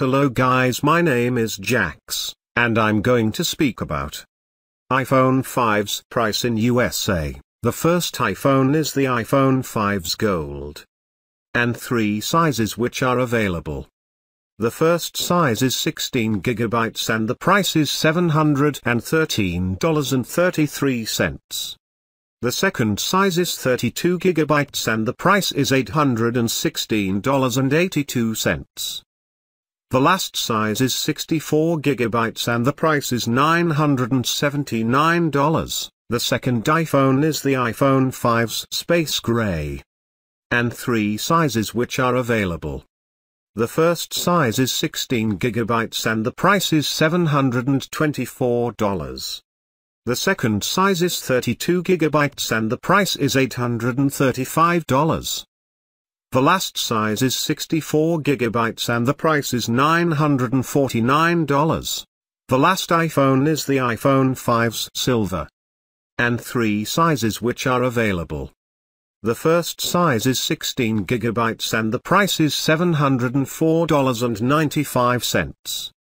Hello guys, my name is Jax, and I'm going to speak about iPhone 5's price in USA. The first iPhone is the iPhone 5's Gold. And 3 sizes which are available. The first size is 16 GB and the price is $713.33. The second size is 32 GB and the price is $816.82. The last size is 64 GB and the price is $979. The second iPhone is the iPhone 5's Space Gray. And 3 sizes which are available. The first size is 16 GB and the price is $724. The second size is 32 GB and the price is $835. The last size is 64 GB and the price is $949. The last iPhone is the iPhone 5's Silver. And 3 sizes which are available. The first size is 16 GB and the price is $704.95.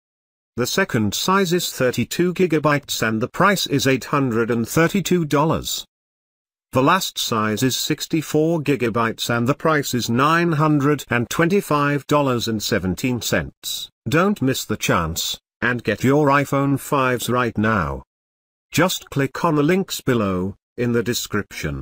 The second size is 32 GB and the price is $832. The last size is 64 GB and the price is $925.17. Don't miss the chance, and get your iPhone 5s right now. Just click on the links below, in the description.